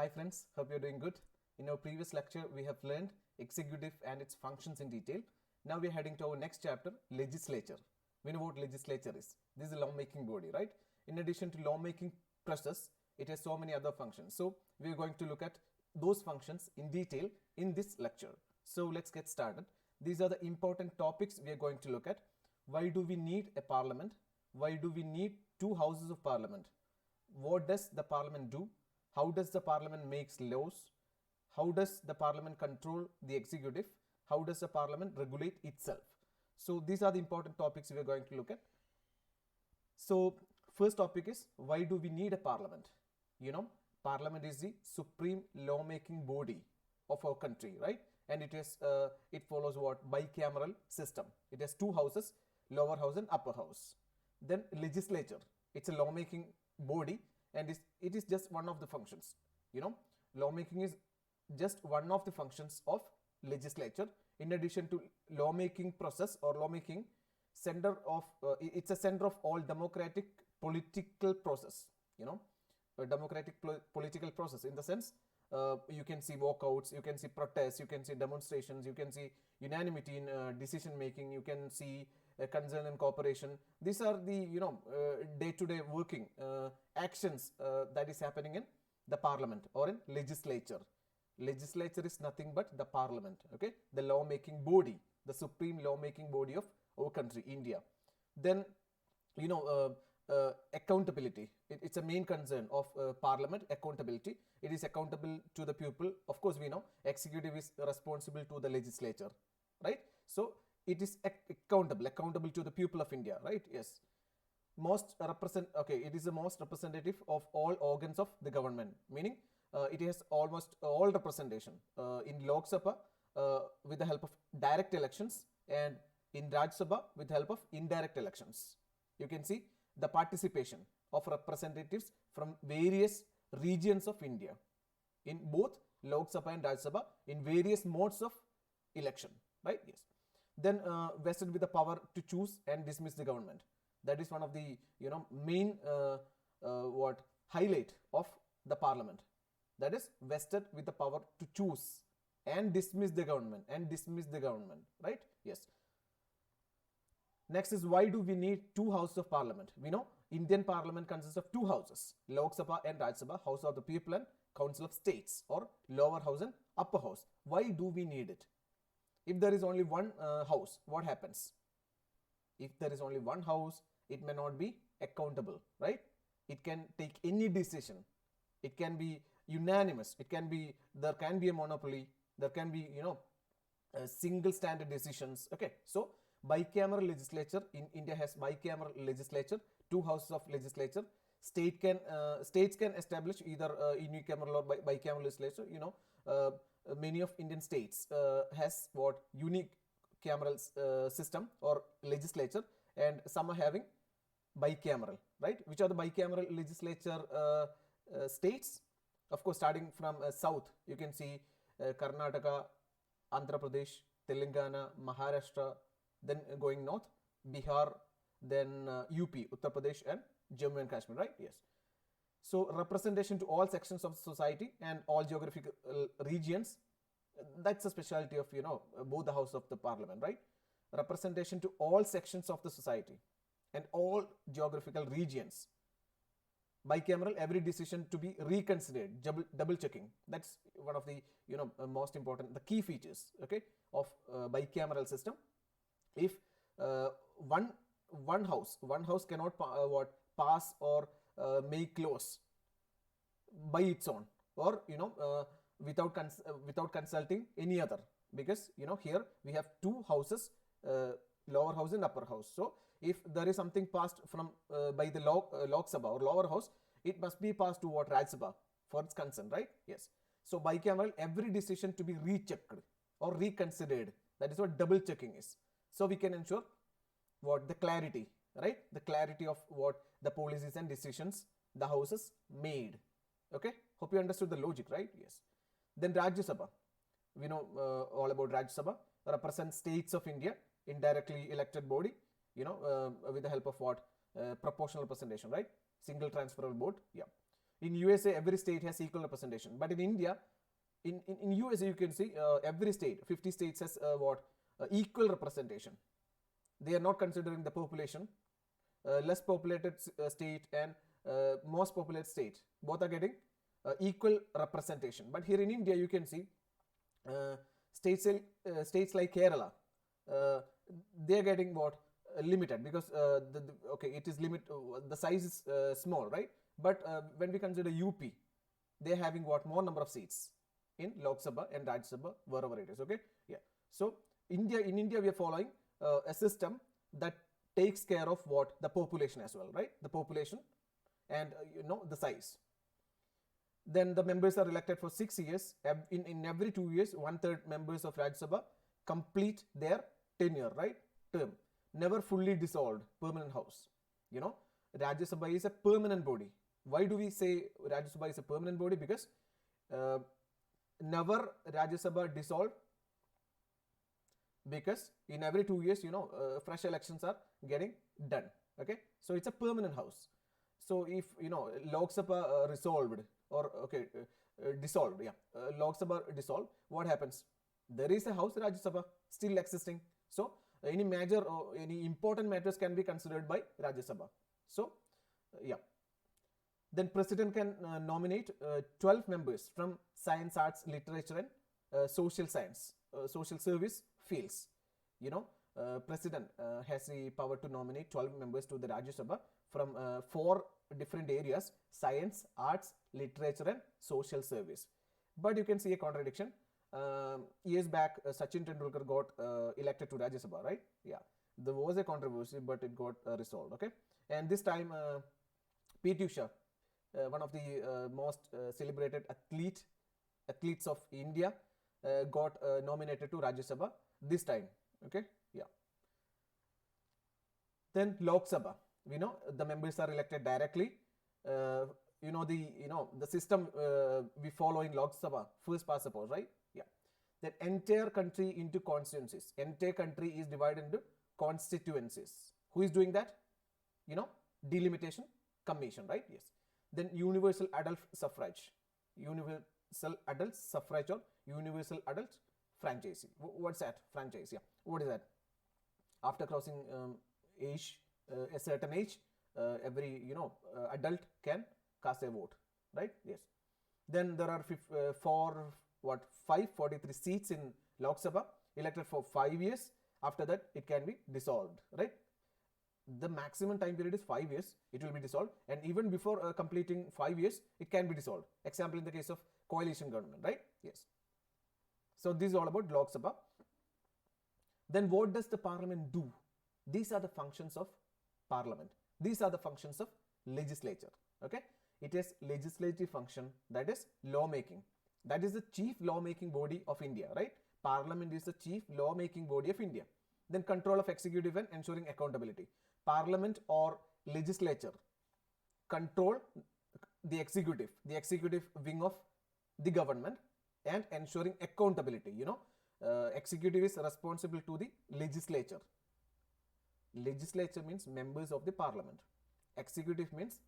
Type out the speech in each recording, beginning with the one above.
Hi friends, hope you're doing good. In our previous lecture, we have learned executive and its functions in detail. Now we're heading to our next chapter, legislature. We know what legislature is. This is a lawmaking body, right? In addition to lawmaking process, it has so many other functions. So we're going to look at those functions in detail in this lecture. So let's get started. These are the important topics we are going to look at. Why do we need a parliament? Why do we need two houses of parliament? What does the parliament do? How does the parliament makes laws? How does the parliament control the executive? How does the parliament regulate itself? So these are the important topics we are going to look at. So first topic is, why do we need a parliament? You know, parliament is the supreme lawmaking body of our country, right? And it follows what? Bicameral system. It has two houses, lower house and upper house. Then legislature, it's a lawmaking body, and it is just one of the functions. You know, lawmaking is just one of the functions of legislature. In addition to lawmaking process or lawmaking center of it's a center of all democratic political process. You know, a democratic political process, in the sense you can see walkouts, you can see protests, you can see demonstrations, you can see unanimity in decision making, you can see concern and cooperation. These are the day-to-day working actions that is happening in the parliament or in legislature. Legislature is nothing but the parliament, okay, the lawmaking body, the supreme lawmaking body of our country, India. Then accountability, it's a main concern of parliament. Accountability, it is accountable to the people. Of course, we know executive is responsible to the legislature, right? So it is accountable to the people of India, right? Yes. It is the most representative of all organs of the government, meaning it has almost all representation in Lok Sabha with the help of direct elections, and in Raj Sabha with the help of indirect elections. You can see the participation of representatives from various regions of India in both Lok Sabha and Raj Sabha in various modes of election, right? Yes. Then vested with the power to choose and dismiss the government. That is one of the main highlight of the parliament. That is vested with the power to choose and dismiss the government right? Yes. Next is, why do we need two houses of parliament? We know Indian parliament consists of two houses, Lok Sabha and Raj Sabha, House of the People and Council of States, or lower house and upper house. Why do we need it? If there is only one house, what happens? If there is only one house, it may not be accountable, right? It can take any decision. It can be unanimous. There can be a monopoly. There can be, single standard decisions. Okay. So bicameral legislature in India has bicameral legislature, two houses of legislature. States can establish either unicameral or bicameral legislature. Many of Indian states has what unique cameral system or legislature, and some are having bicameral, right? Which are the bicameral legislature states? Of course, starting from south, you can see Karnataka, Andhra Pradesh, Telangana, Maharashtra. Then going north, Bihar, then UP, Uttar Pradesh, and Jammu and Kashmir, right? Yes. So representation to all sections of society and all geographical regions. That's a specialty of both the house of the parliament, right? Representation to all sections of the society and all geographical regions. Bicameral, every decision to be reconsidered, double checking. That's one of the most important, the key features, okay, of bicameral system. If one house cannot pass or make laws by its own, or without consulting any other, because here we have two houses, lower house and upper house. So if there is something passed from by the Lok Sabha or lower house, it must be passed to what? Raj Sabha for its consent, right? Yes. So bicameral, every decision to be rechecked or reconsidered. That is what double checking is. So we can ensure what? The clarity, right? The clarity of what the policies and decisions the houses made. Okay. Hope you understood the logic, right? Yes. Then Rajya Sabha. We know all about Rajya Sabha. Represents states of India, indirectly elected body, with the help of what? Proportional representation, right? Single transferable vote. Yeah. In USA, every state has equal representation. But in India, in USA, you can see every state, 50 states has equal representation. They are not considering the population. Less populated state and most populated state, both are getting equal representation. But here in India, you can see states like Kerala, they are getting limited, because it is the size is small, right? But when we consider UP, they are having more number of seats in Lok Sabha and Rajya Sabha, wherever it is. Okay, yeah. So in India we are following a system that takes care of the population as well, right? The population and the size. Then the members are elected for 6 years. In every 2 years, 1/3 members of Rajya Sabha complete their tenure, right? Term. Never fully dissolved, permanent house. Rajya Sabha is a permanent body. Why do we say Rajya Sabha is a permanent body? Because never Rajya Sabha dissolved, because in every 2 years, fresh elections are getting done. Okay, so it's a permanent house. So if Lok Sabha resolved or dissolved, Lok Sabha dissolved, what happens? There is a house Rajya Sabha still existing. So any major or any important matters can be considered by Rajya Sabha. So then president can nominate 12 members from science, arts, literature and social science, social service fields. President has the power to nominate 12 members to the Rajya Sabha from 4 different areas: science, arts, literature and social service. But you can see a contradiction. Years back, Sachin Tendulkar got elected to Rajya Sabha, right? Yeah, there was a controversy, but it got resolved. Okay, and this time P.T. Usha, one of the most celebrated athletes of India, got nominated to Rajya Sabha this time. Okay, yeah. Then Lok Sabha, we know the members are elected directly. The system we follow in Lok Sabha, first past the post, right? Yeah. Then entire country into constituencies. Entire country is divided into constituencies. Who is doing that? Delimitation Commission, right? Yes. Then universal adult suffrage. Universal adult suffrage or universal adult franchise. What's that? Franchise, yeah. What is that? After crossing age, a certain age, every adult can cast a vote, right? Yes. Then there are 543 seats in Lok Sabha, elected for 5 years. After that, it can be dissolved, right? The maximum time period is 5 years. It will be dissolved, and even before completing 5 years, it can be dissolved. Example in the case of coalition government, right? Yes. So this is all about Lok Sabha. Then what does the parliament do? These are the functions of parliament. These are the functions of legislature. Okay, it is legislative function, that is lawmaking. That is the chief lawmaking body of India, right? Parliament is the chief lawmaking body of India. Then control of executive and ensuring accountability. Parliament or legislature control the executive wing of the government, and ensuring accountability. Executive is responsible to the legislature. Legislature means members of the parliament. Executive means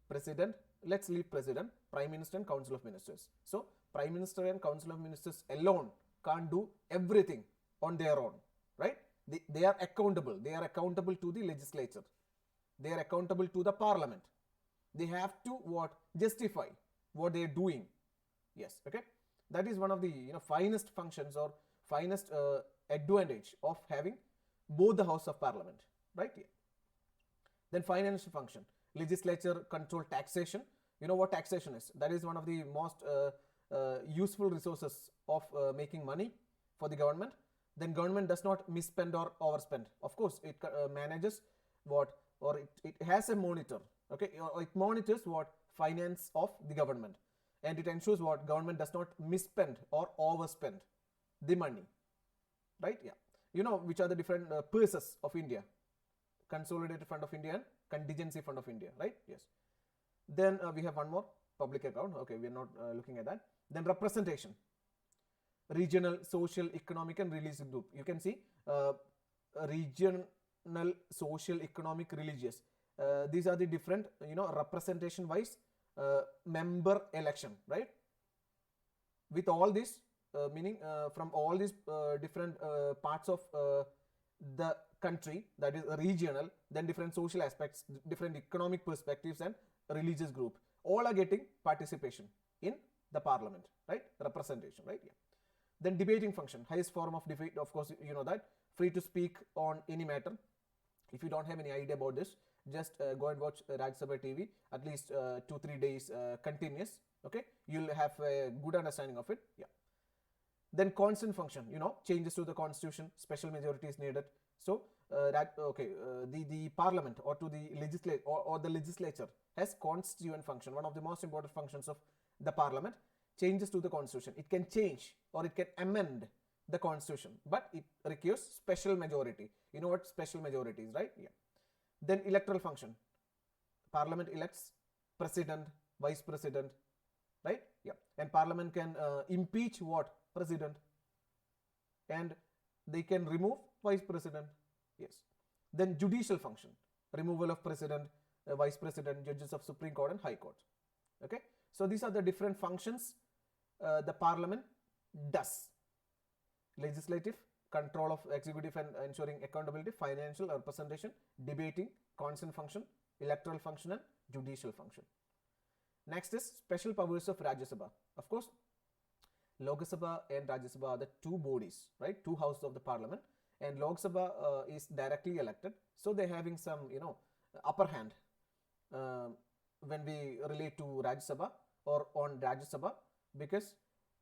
president. Let's leave president, prime minister and council of ministers. So prime minister and council of ministers alone can't do everything on their own, right? They are accountable. They are accountable to the legislature. They are accountable to the parliament. They have to justify what they are doing. Yes, okay. That is one of the finest functions or finest advantage of having both the house of parliament, right? Yeah. Then financial function. Legislature control taxation. You know what taxation is? That is one of the most useful resources of making money for the government. Then government does not misspend or overspend. Of course, it manages it has a monitor. Okay, it monitors finance of the government, and it ensures government does not misspend or overspend the money, right? Yeah. Which are the different purses of India: Consolidated Fund of India and Contingency Fund of India, right? Yes. Then we have one more, public account. Okay, we are not looking at that. Then representation: regional, social, economic and religious group. You can see regional, social, economic, religious. These are the different representation wise member election, right? With all this, meaning from all these different parts of the country, that is regional, then different social aspects, different economic perspectives and religious group, all are getting participation in the parliament, right? Representation, right? Yeah. Then debating function, highest form of debate, of course, you know that, free to speak on any matter. If you don't have any idea about this, just go and watch Rajya Sabha TV at least 2-3 days continuous, okay? You'll have a good understanding of it. Yeah. Then constant function, you know, changes to the constitution, special majority is needed. So the parliament or to the legislature or the legislature has constituent function, one of the most important functions of the parliament. Changes to the constitution, it can change or it can amend the constitution, but it requires special majority. You know what special majority is, right? Yeah. Then electoral function, parliament elects president, vice president, right? Yeah. And parliament can impeach what? President, and they can remove vice president. Yes. Then judicial function, removal of president, vice president, judges of Supreme Court and High Court. Okay. So these are the different functions the parliament does. Legislative, control of executive and ensuring accountability, financial representation, debating, constant function, electoral function and judicial function. Next is special powers of Rajya Sabha. Of course, Lok Sabha and Rajya Sabha are the two bodies, right? Two houses of the parliament, and Lok Sabha is directly elected, so they're having some, you know, upper hand when we relate to Rajya Sabha or on Rajya Sabha, because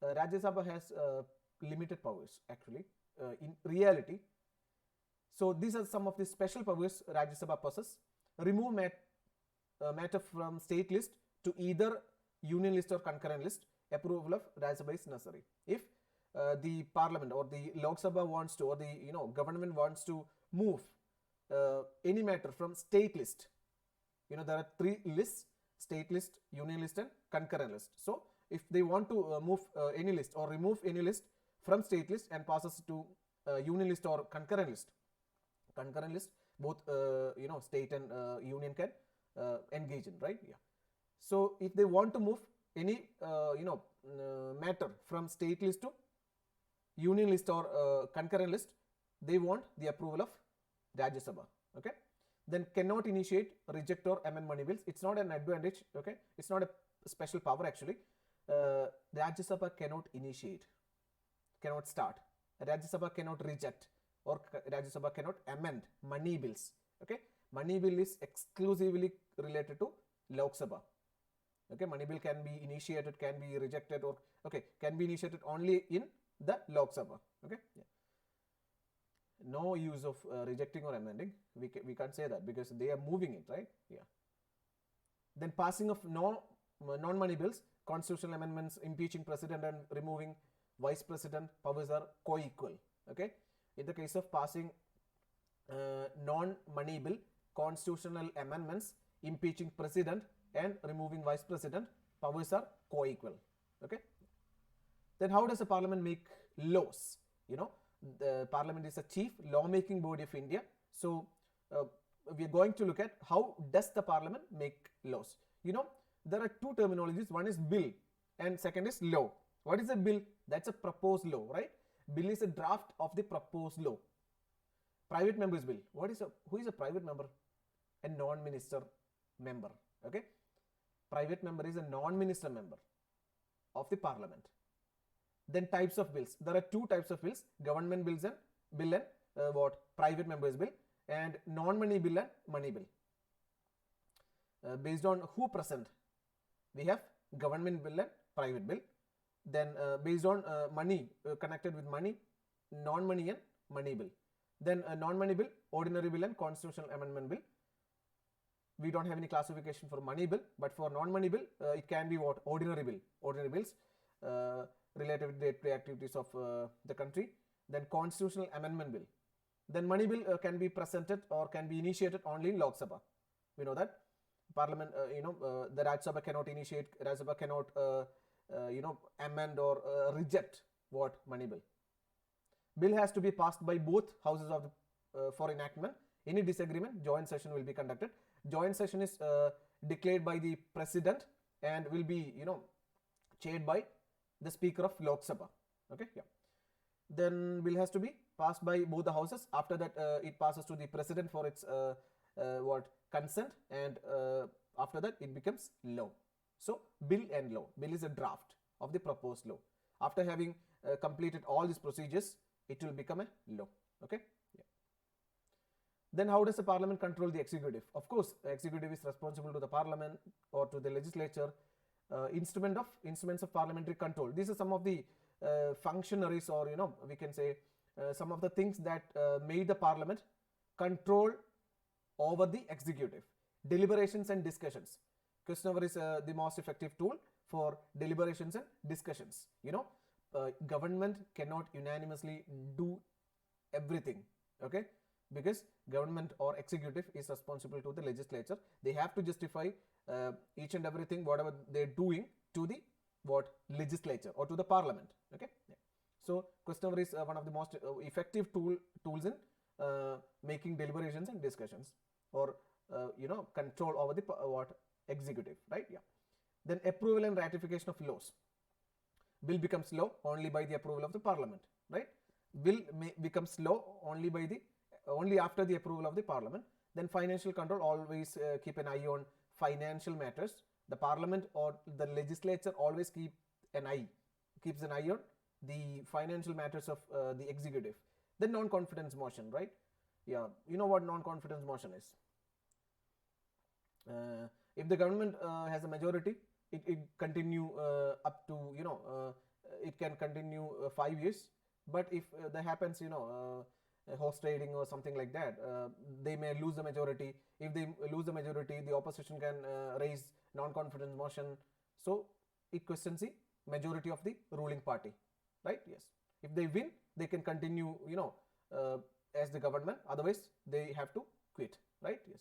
Rajya Sabha has limited powers actually in reality. So these are some of the special powers Rajya Sabha possesses. Remove matter from state list to either union list or concurrent list. Approval of Rajya Sabha is necessary. If the parliament or the Lok Sabha wants to, or the government wants to move any matter from state list, there are 3 lists: state list, union list and concurrent list. So if they want to move any list or remove any list from state list and passes to union list or concurrent list, both state and union can engage in, right? Yeah. So if they want to move any matter from state list to union list or concurrent list, they want the approval of Rajya Sabha. Okay. Then cannot initiate, reject or amend money bills. It's not an advantage. Okay. It's not a special power actually. Rajya Sabha cannot initiate, cannot start. Rajya Sabha cannot reject, or Rajya Sabha cannot amend money bills. Okay. Money bill is exclusively related to Lok Sabha. Okay, money bill can be initiated, can be rejected, or can be initiated only in the Lok Sabha. Okay, yeah. No use of rejecting or amending. We can't say that because they are moving it, right? Yeah. Then passing of non-money bills, constitutional amendments, impeaching president and removing vice president, powers are co-equal. Okay. In the case of passing non-money bill, constitutional amendments, impeaching president and removing vice president, powers are co-equal. Okay. Then how does the parliament make laws? The parliament is a chief lawmaking body of India. So we are going to look at how does the parliament make laws. There are 2 terminologies. One is bill and second is law. What is a bill? That's a proposed law, right? Bill is a draft of the proposed law. Private member's bill. Who is a private member? A non-minister member. Okay. Private member is a non-minister member of the parliament. Then types of bills. There are 2 types of bills: government bills and private members bill, and non-money bill and money bill. Based on who present, we have government bill and private bill. Then based on money, connected with money, non-money and money bill. Then non-money bill, ordinary bill and constitutional amendment bill. We don't have any classification for money bill, but for non-money bill, it can be ordinary bill. Ordinary bills related with the day-to-day activities of the country. Then constitutional amendment bill. Then money bill can be presented or can be initiated only in Lok Sabha. We know that parliament, the Rajya Sabha cannot initiate. Rajya Sabha cannot, amend or reject money bill. Bill has to be passed by both houses of for enactment. Any disagreement, joint session will be conducted. Joint session is declared by the president and will be, chaired by the Speaker of Lok Sabha. Okay, yeah. Then bill has to be passed by both the houses. After that, it passes to the president for its consent, and after that it becomes law. So bill and law. Bill is a draft of the proposed law. After having completed all these procedures, it will become a law. Okay. Yeah. Then how does the parliament control the executive? Of course, the executive is responsible to the parliament or to the legislature. Instruments of parliamentary control. These are some of the functionaries, or we can say some of the things that made the parliament control over the executive. Deliberations and discussions. Question hour is the most effective tool for deliberations and discussions. Government cannot unanimously do everything, okay, because government or executive is responsible to the legislature. They have to justify each and everything whatever they're doing to the legislature or to the parliament. Okay, yeah. So question hour is one of the most effective tools in making deliberations and discussions, or control over the executive, right? Yeah. Then approval and ratification of laws. Bill becomes law only by the approval of the parliament, right? Bill becomes law only after the approval of the parliament. Then financial control, always keep an eye on financial matters. The parliament or the legislature always keeps an eye on the financial matters of the executive. Then non-confidence motion, right? Yeah, you know what non-confidence motion is. If the government has a majority, it continue up to it can continue 5 years. But if there happens horse trading or something like that, they may lose the majority. If they lose the majority, the opposition can raise non-confidence motion. So it questions the majority of the ruling party, right? Yes. If they win, they can continue as the government. Otherwise, they have to quit, right? Yes.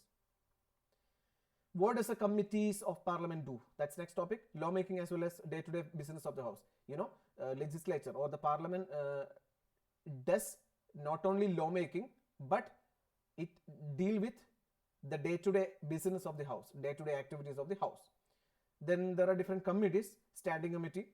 What does the committees of parliament do? That's next topic. Lawmaking as well as day-to-day business of the house. Legislature or the parliament does not only lawmaking, but it deal with the day-to-day business of the house, day-to-day activities of the house. Then there are different committees: standing committee,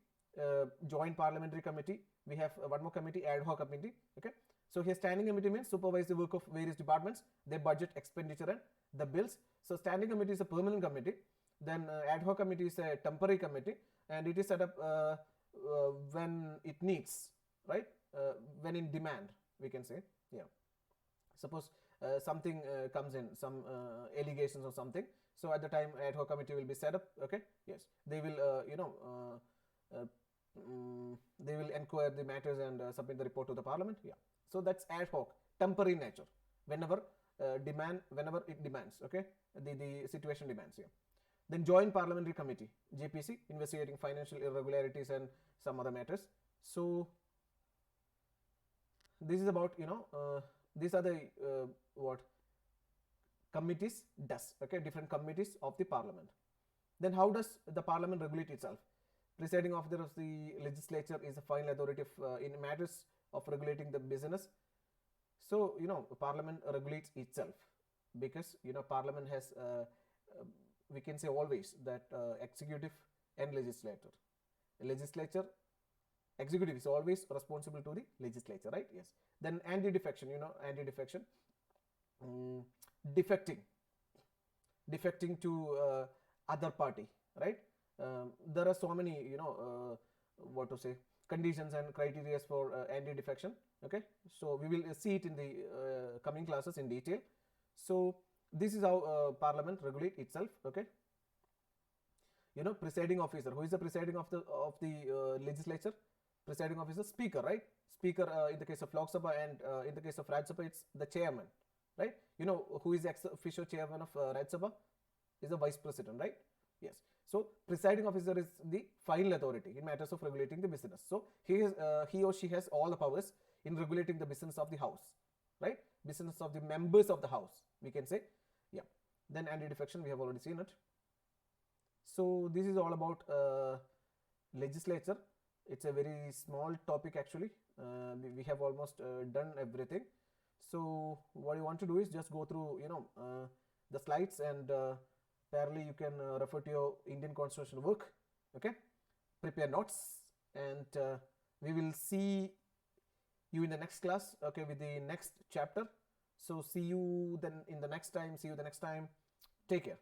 joint parliamentary committee. We have one more committee, ad hoc committee. Okay. So here standing committee means supervise the work of various departments, their budget, expenditure, and the bills. So standing committee is a permanent committee. Then ad hoc committee is a temporary committee, and it is set up when it needs, right? When in demand, we can say. Yeah. Suppose something comes in, some allegations or something. So at the time, ad hoc committee will be set up. Okay. Yes. They will, they will inquire the matters and submit the report to the parliament. Yeah. So that's ad hoc, temporary nature. Whenever it demands. Okay. The situation demands. Yeah. Then joint parliamentary committee, JPC, investigating financial irregularities and some other matters. So this is about these are the committees does. Okay, different committees of the parliament. Then how does the parliament regulate itself? Presiding officer of the legislature is the final authority in matters of regulating the business. So parliament regulates itself because parliament has we can say always that executive and legislature. Executive is always responsible to the legislature, right? Yes. Then anti-defection, anti-defection, defecting to other party, right? There are so many, conditions and criteria for anti-defection. Okay, so we will see it in the coming classes in detail. So this is how parliament regulate itself. Okay, presiding officer. Who is the presiding of the legislature? Presiding officer, speaker, right? Speaker in the case of Lok Sabha, and in the case of Raj Sabha, it's the chairman, right? Who is the official chairman of Raj Sabha? Is the vice president, right? Yes. So presiding officer is the final authority in matters of regulating the business. So he or she has all the powers in regulating the business of the house, right? Business of the members of the house, we can say. Yeah. Then anti-defection, we have already seen it. So this is all about legislature. It's a very small topic actually. We have almost done everything. So what you want to do is just go through the slides and Parallelly, you can refer to your Indian Constitution work. Okay, prepare notes, and we will see you in the next class. Okay, with the next chapter. So see you then in the next time. See you the next time. Take care.